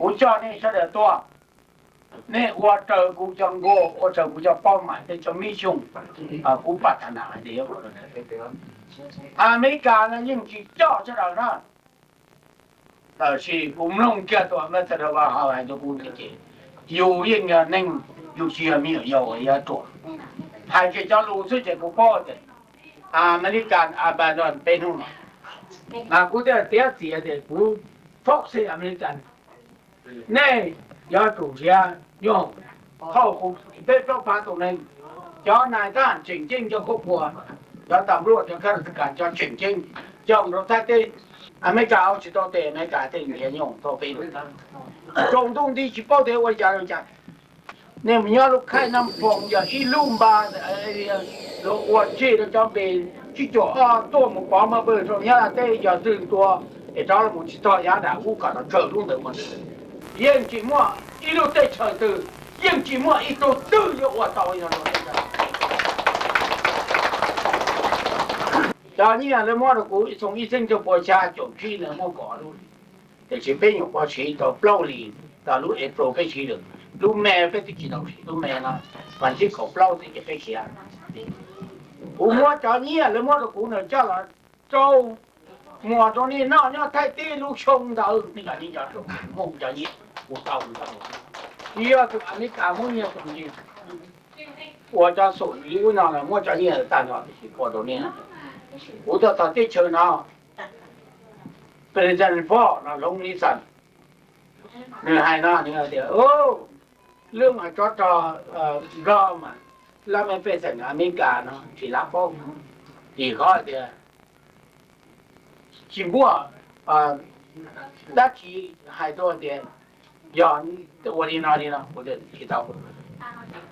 กูเจ้านี่เสด็จตัวนี่ว่าเจอกูจังโง่ว่าเจอกูจะเป้าหมายจะมีชุ่มกูปรารถนาเดียวอเมริกานั้นยิ่งจีเจ้าเสด็จนะแต่是我们弄这多么这个话好还就不理解，有应该能有些没有要也做，还是叫路出这个包的，อเมริกันอาบานอนเป็นหุ่นกูจะเสียเด็กกูฟอกซี่อเมริกันนี่ยาถูกเสียย่องเข้าคุกเป็นต้องพาตรงนั้นยอนายท่านจริงจะควบคุมยอตำรวจจะข้าราชการจะจริงย่องรถแท็กซี่อเมริกาเอาชิโตเตอเมริกาเตอยู่ยังย่องตัวไปด้วยกันจงต้องที่ชิโป้เตวันจันทร์เนี่ยมันยอลูกไข่น้ำฟองอย่างอีลุ่มบาเราอวดชื่อเราจำเป็นที่จ่อตัวหมูปอมาเปิดตรงนี้เตอย่าดึงตัวไอ้เจ้าหมูชิโตยาด่ากูกัดเจอลูกเด็กมันยังจีมัวอีลูกเตะเฉยตื่นยังจีมัวอีตัวตื่นอยู่ว่าต่ออย่างนั้นตอนนี้เรามัวเรากู从一生就国家总区呢莫搞路，แต่前边有过去到ปล้里，到路一走飞去了，路咩飞得几多去，路咩啦，反正搞ปล้的也飞起来。我摸着你啊，เรามัวเรากู呢叫了走，摸着你那要太低路冲到，你看你家走，摸着你，我到不到。你要是俺们干活也东西，我家手里那了，摸着你大鸟的去过多年。我到地球呢，เป็นจันทร์พ่อนะลงนิสันนี่ให้นะนี่เดี๋ยวโอ้เรื่องจอรอมาแล้วมันเป็นสัญญาอเมริกาเนาะที่รับพ่อที่เขาเดี๋ยวชิบัวดัชชีให้ตัวเดียวย้อนวันนี้นะผมจะคิดเอา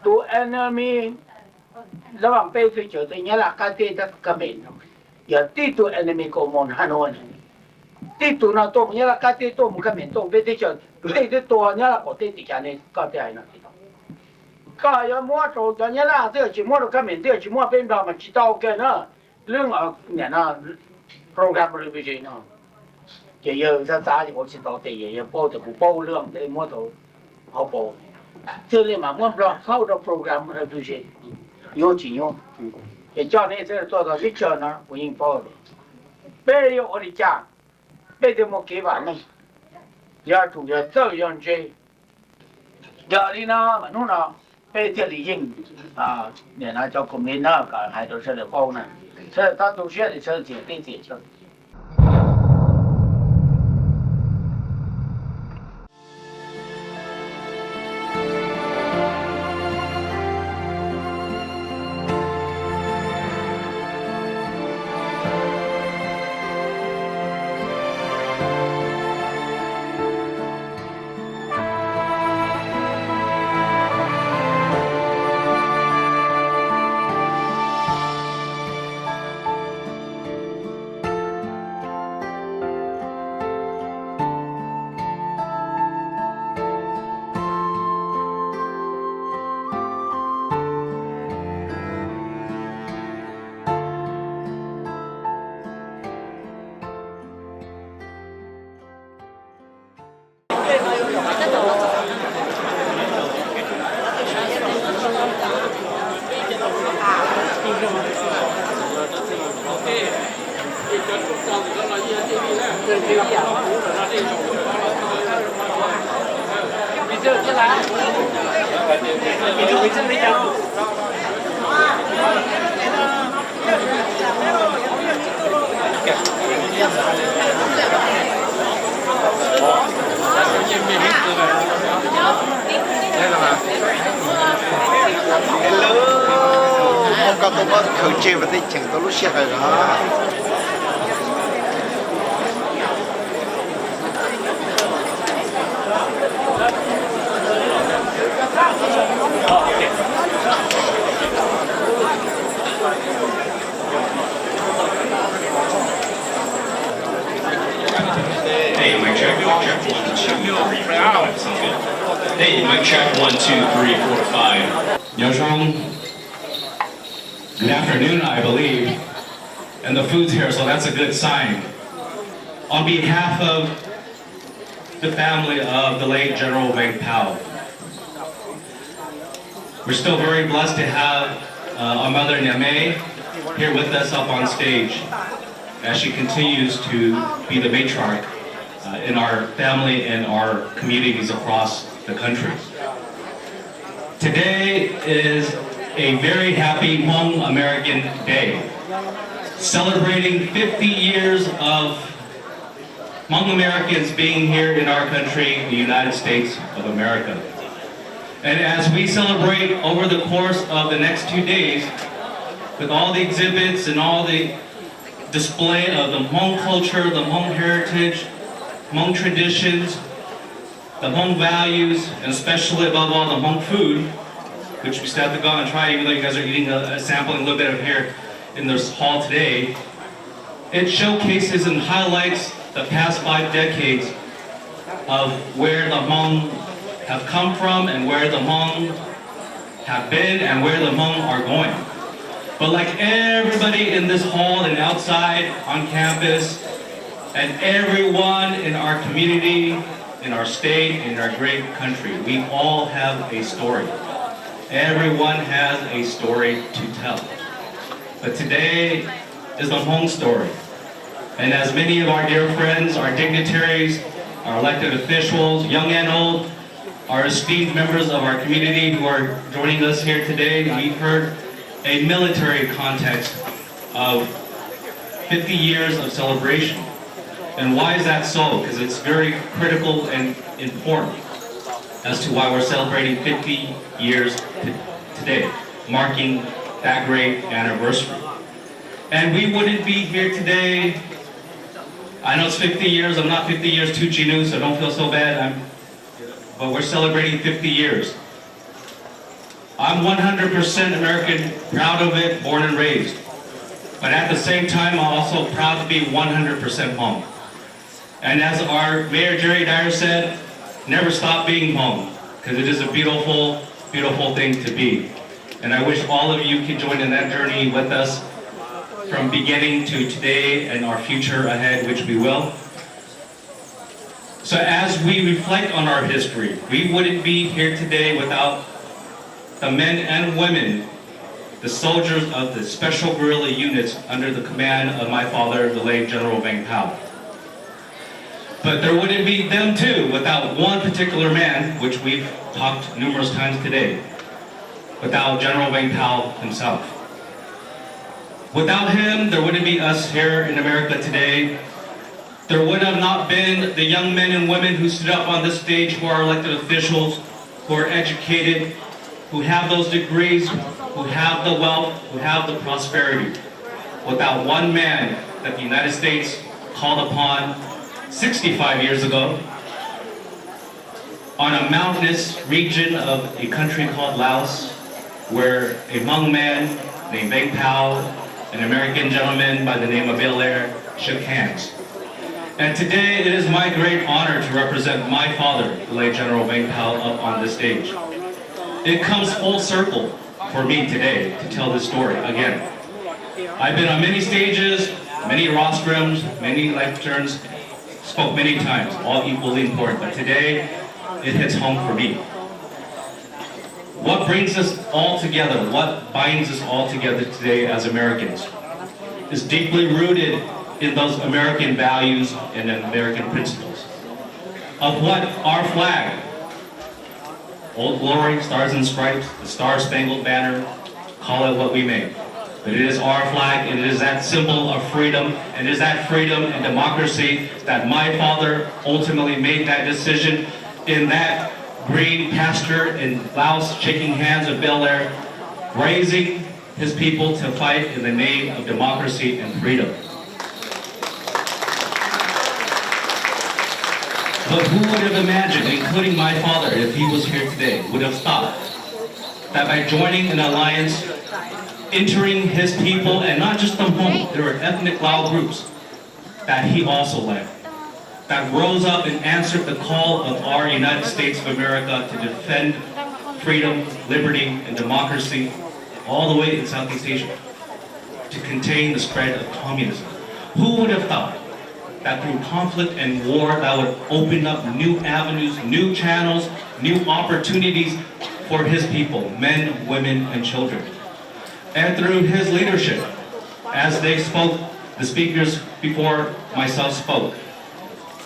ตัว enemy ระหว่างเป็นสิ่งเฉยแต่เนี่ยละการที่จะกระเบนอย่าตีตัว enemy ก็มองหันวันตีตัวนั้นตัวเนี่ยละการตีตัวมันกระเบนตัวเป็นที่เฉยตีตัวเนี่ยละก็ตีที่จะเนี่ยก็ได้นะก็อย่ามัวโจจะเนี่ยละเดี๋ยวชิมัวเรากระเบนเดี๋ยวชิมัวเป็นเรามันคิดเอาแค่นะเรื่องเนี่ยนะโปรแกรมรีวิวเนาะจะเยอะซะซะที่ผมคิดเอาแต่เยอะโป้แต่ผมโป้เรื่องแต่มัวตัวเขาโป้เชื่อเลยมั้งว่าเราเข้าเราโปรแกรมรีวิว有钱用，也叫你这做到一圈呢，不用包的。别有我的家，别的没给完呢，要主要这样子。要的呢，么弄呢？别这里用你那叫公民那个还都是的包呢，这他都学的车子对解决。có tôi có khởi chế và thấy chẳng tôi lúc xe rồi đó. Hey, mic check, 1, 2, 3, 4, 5. Sounds good. Hey, mic check, 1, 2, 3, 4, 5. Yoshong, good afternoon, I believe. And the food's here, so that's a good sign. On behalf of the family of the late General Vang Pao. We're still very blessed to have our mother Nyame here with us up on stage as she continues to be the matriarch in our family and our communities across the country. Today is a very happy Hmong American Day, celebrating 50 years of Hmong Americans being here in our country, the United States of America. And as we celebrate over the course of the next 2 days, with all the exhibits and all the display of the Hmong culture, the Hmong heritage, Hmong traditions, the Hmong values, and especially above all the Hmong food, which we still have to go and try, even though you guys are eating a sampling a little bit of here in this hall today. It showcases and highlights the past 5 decades of where the Hmong have come from and where the Hmong have been and where the Hmong are going. But like everybody in this hall and outside on campus, and everyone in our community, in our state, in our great country, we all have a story. Everyone has a story to tell. But today is the Hmong story. And as many of our dear friends, our dignitaries, our elected officials, young and old, our esteemed members of our community who are joining us here today, we've heard a military context of 50 years of celebration. And why is that so? Because it's very critical and important as to why we're celebrating 50 years today, marking that great anniversary. And we wouldn't be here today. I know it's 50 years, I'm not 50 years too Chinu, so don't feel so bad. But we're celebrating 50 years. I'm 100% American, proud of it, born and raised. But at the same time, I'm also proud to be 100% Hmong. And as our Mayor Jerry Dyer said, never stop being Hmong, because it is a beautiful, beautiful thing to be. And I wish all of you can join in that journey with us from beginning to today and our future ahead, which we will. So as we reflect on our history, we wouldn't be here today without the men and women, the soldiers of the special guerrilla units under the command of my father, the late General Vang Pao. But there wouldn't be them too without one particular man, which we've talked numerous times today, without General Vang Pao himself. Without him, there wouldn't be us here in America today. There would have not been the young men and women who stood up on this stage, who are elected officials, who are educated, who have those degrees, who have the wealth, who have the prosperity. Without one man that the United States called upon 65 years ago on a mountainous region of a country called Laos, where a Hmong man named Vang Pao, an American gentleman by the name of Belair, shook hands. And today it is my great honor to represent my father, the late General Vang Pao, up on this stage. It comes full circle for me today to tell this story again. I've been on many stages, many rostrums, many lecterns, spoke many times, all equally important, but today it hits home for me. What brings us all together, what binds us all together today as Americans, is deeply rooted in those American values and American principles. Of what our flag, Old Glory, Stars and Stripes, the Star-Spangled Banner, call it what we may. But it is our flag, and it is that symbol of freedom, and it is that freedom and democracy that my father ultimately made that decision in that green pasture in Laos, shaking hands with Belair, raising his people to fight in the name of democracy and freedom. But who would have imagined, including my father, if he was here today, would have thought that by joining an alliance, entering his people, and not just the Hmong, there were ethnic Lao groups that he also led, that rose up and answered the call of our United States of America to defend freedom, liberty, and democracy all the way in Southeast Asia, to contain the spread of communism. Who would have thought that through conflict and war that would open up new avenues, new channels, new opportunities for his people, men, women, and children. And through his leadership, as they spoke, the speakers before myself spoke,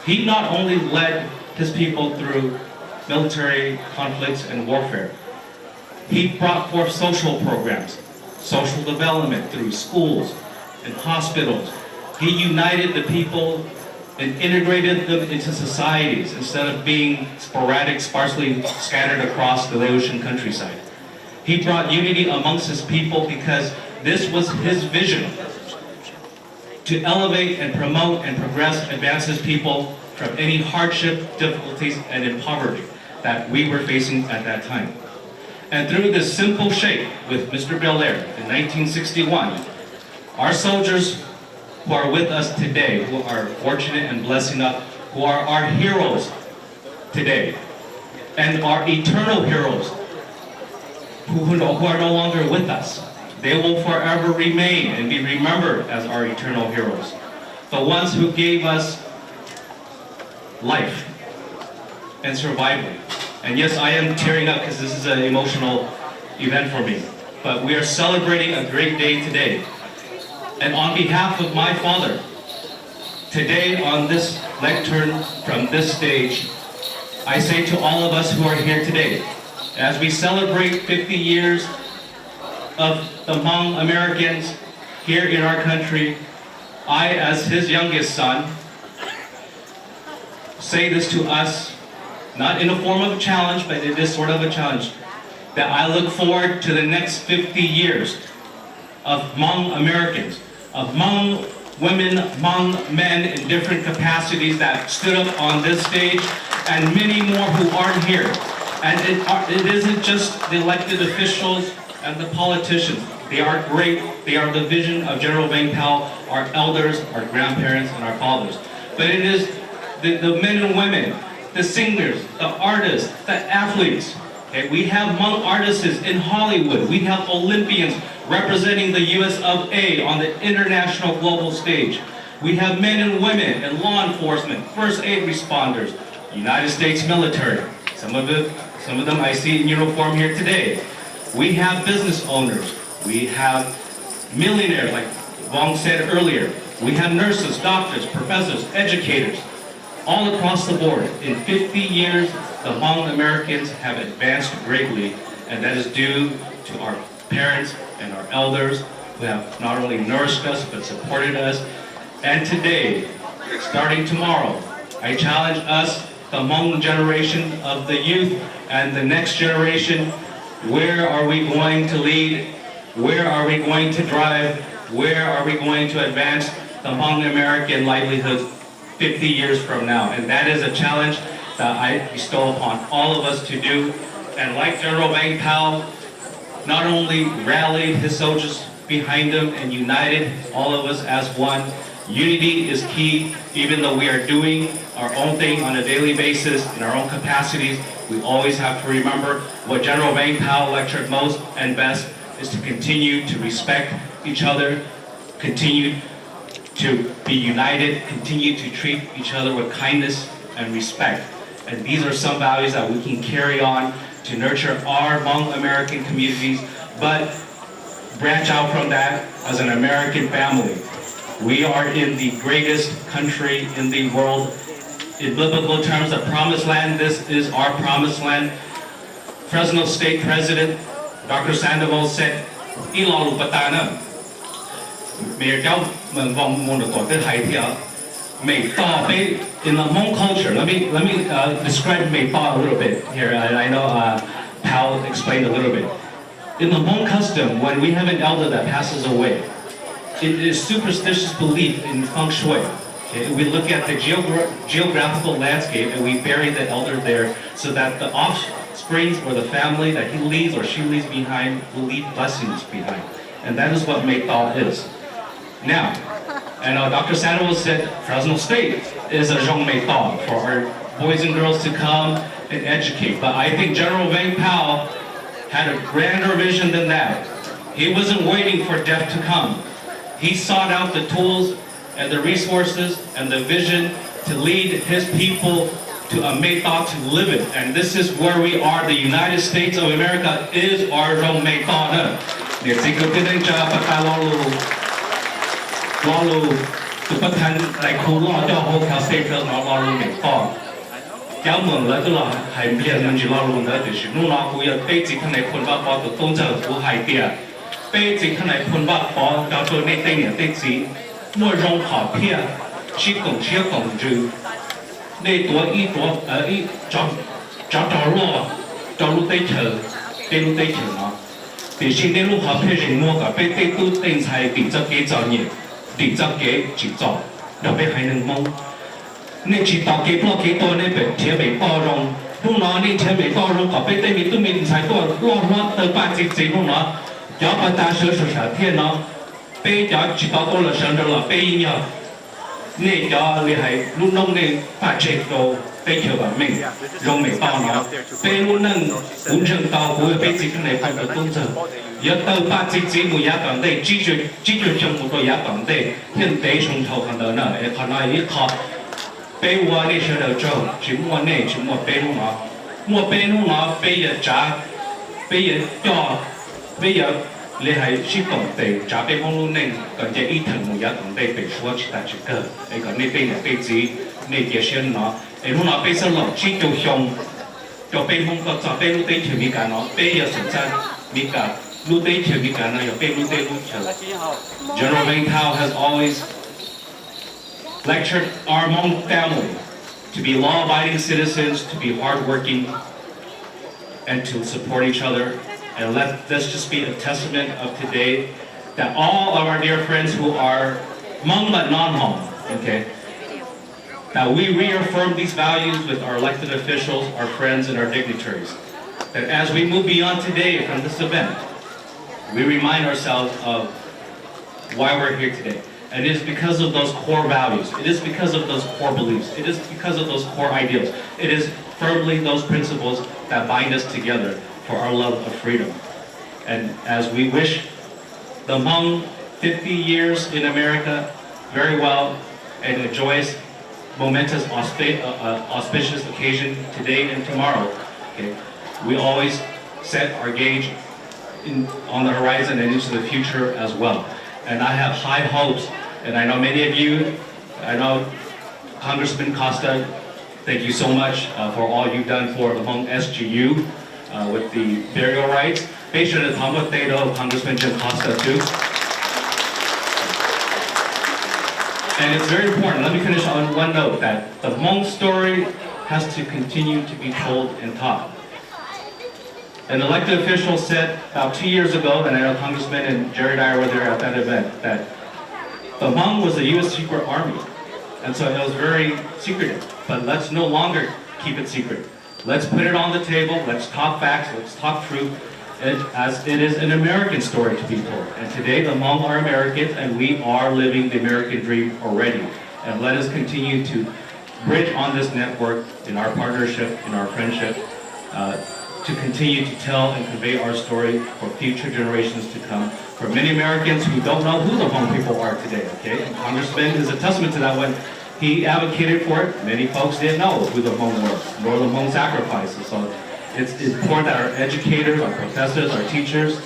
he not only led his people through military conflicts and warfare, he brought forth social programs, social development through schools and hospitals. He united the people and integrated them into societies instead of being sporadic, sparsely scattered across the Laotian countryside. He brought unity amongst his people because this was his vision, to elevate and promote and progress, advance his people from any hardship, difficulties, and in poverty that we were facing at that time. And through this simple shape with Mr. Belair in 1961, our soldiers who are with us today, who are fortunate and blessed enough, who are our heroes today, and our eternal heroes who are no longer with us. They will forever remain and be remembered as our eternal heroes. The ones who gave us life and survival. And yes, I am tearing up because this is an emotional event for me. But we are celebrating a great day today. And on behalf of my father, today on this lectern from this stage, I say to all of us who are here today, as we celebrate 50 years of the Hmong Americans here in our country, I, as his youngest son, say this to us, not in a form of a challenge, but it is sort of a challenge, that I look forward to the next 50 years of Hmong Americans, of Hmong women, Hmong men in different capacities that stood up on this stage, and many more who aren't here. And it isn't just the elected officials and the politicians. They are great. They are the vision of General Vang Pao, our elders, our grandparents, and our fathers. But it is the men and women, the singers, the artists, the athletes. Okay? We have Hmong artists in Hollywood. We have Olympians representing the US of A on the international global stage. We have men and women in law enforcement, first aid responders, United States military. Some of them I see in uniform here today. We have business owners. We have millionaires, like Vang said earlier. We have nurses, doctors, professors, educators, all across the board. In 50 years, the Hmong Americans have advanced greatly, and that is due to our parents and our elders who have not only nourished us, but supported us. And today, starting tomorrow, I challenge us, the Hmong generation of the youth and the next generation, where are we going to lead? Where are we going to drive? Where are we going to advance the Hmong American livelihood 50 years from now? And that is a challenge that I bestow upon all of us to do. And like General Vang Pao, not only rallied his soldiers behind him and united all of us as one, unity is key. Even though we are doing our own thing on a daily basis in our own capacities, we always have to remember what General Vang Pao lectured most and best is to continue to respect each other, continue to be united, continue to treat each other with kindness and respect. And these are some values that we can carry on to nurture our Hmong American communities, but branch out from that as an American family. We are in the greatest country in the world. In biblical terms, the promised land, this is our promised land. Fresno State President Dr. Sandoval said, "Ilo Lupatana." In the Hmong culture, let me describe Mei Fa a little bit here. I know Pao explained a little bit. In the Hmong custom, when we have an elder that passes away, it is superstitious belief in feng shui. Okay? We look at the geographical landscape and we bury the elder there so that the offsprings or the family that he leaves or she leaves behind will leave blessings behind. And that is what Mei Fa is. Now, and Dr. Sandoval said Fresno State is a Zhong Mei Fa for our boys and girls to come and educate. But I think General Vang Pao had a grander vision than that. He wasn't waiting for death to come. He sought out the tools and the resources and the vision to lead his people to a made thought to live it. And this is where we are. The United States of America is our own made thought. Chào mừng là cái là hải biển mình chỉ lo luôn đó thì lúc nào cũng là bây giờ cái này phun bạc bỏ từ công dân của hải địa bây giờ cái này phun bạc bỏ到做那对年对子莫容好骗去拱去拱住那多一多一找路对头对路对头啊thì xin đến lúc họ phê duyệt mua cả bên tây tu tên sai tỉnh cho kế cho nhỉ tỉnh cho kế chỉ cho đặc biệt hay nâng mong nên chỉ tạo kế bao kế tôi nên phải thiết bị bao rộng lúc đó nên thiết bị bao rộng cả bên tây mình tu mình sai tôi lo lo từ ba chỉ lúc đó cho bà ta sửa thiên nó bây giờ chỉ tạo tôi là sửa được là bây giờ nên cho liên hệ lúc nông nên phát triển đồ bây giờ bà mình rộng mình bao nó bây lúc nâng cũng chân tàu của bây giờ cái này phải được tôn trọng giờ từ ba chỉ một giá còn đây chỉ trong một cái giá còn đây hiện tại trong thầu hàng đó nữa còn nói ít khó bây giờ này sẽ được cho chỉ mua này chỉ mua bây nó bây giờ trả bây giờ cho bây giờ liên hệ ship tổng thể trả bây phong luôn nên còn chỉ ít thằng một giá tổng thể bị xóa chỉ ta chỉ cơ ấy còn này bây giờ bây gì này kia xem nó ấy lúc nào bây giờ lỏng chỉ cho xong cho bây phong có cho bây lúc đấy thì bị cả nó bây giờ sản xuất bị cả lúc đấy thì bị cả nó giờ bây lúc đấy lúc chờ General Vang has always lectured our Hmong family to be law-abiding citizens, to be hardworking, and to support each other. And let this just be a testament of today that all of our dear friends who are Hmong but non-Hmong, okay, that we reaffirm these values with our elected officials, our friends, and our dignitaries. That as we move beyond today from this event, we remind ourselves of why we're here today. And it is because of those core values. It is because of those core beliefs. It is because of those core ideals. It is firmly those principles that bind us together for our love of freedom. And as we wish the Hmong 50 years in America very well and a joyous, momentous, auspicious occasion today and tomorrow, okay, we always set our gauge on the horizon and into the future as well. And I have high hopes, and I know many of you, I know Congressman Costa, thank you so much for all you've done for the Hmong SGU with the burial rites. Be sure to come with Congressman Jim Costa too. And it's very important, let me finish on one note, that the Hmong story has to continue to be told and taught. An elected official said about 2 years ago, and I know Congressman and Jerry and I were there at that event, that the Hmong was a U.S. secret army. And so it was very secretive. But let's no longer keep it secret. Let's put it on the table, let's talk facts, let's talk truth, as it is an American story to be told. And today the Hmong are Americans, and we are living the American dream already. And let us continue to bridge on this network in our partnership, in our friendship, to continue to tell and convey our story for future generations to come. For many Americans who don't know who the Hmong people are today, okay? And Congressman is a testament to that when he advocated for it. Many folks didn't know who the Hmong were, nor the Hmong sacrifices. So it's important that our educators, our professors, our teachers,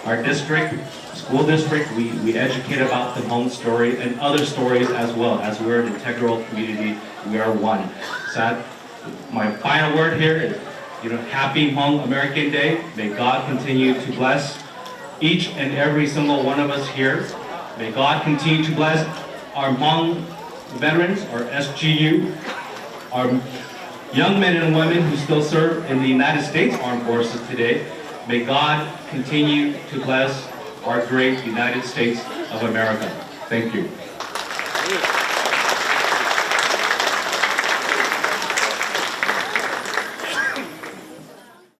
our district, school district, we educate about the Hmong story and other stories as well. As we're an integral community, we are one. So my final word here is, happy Hmong American Day. May God continue to bless each and every single one of us here. May God continue to bless our Hmong veterans, our SGU, our young men and women who still serve in the United States Armed Forces today. May God continue to bless our great United States of America. Thank you.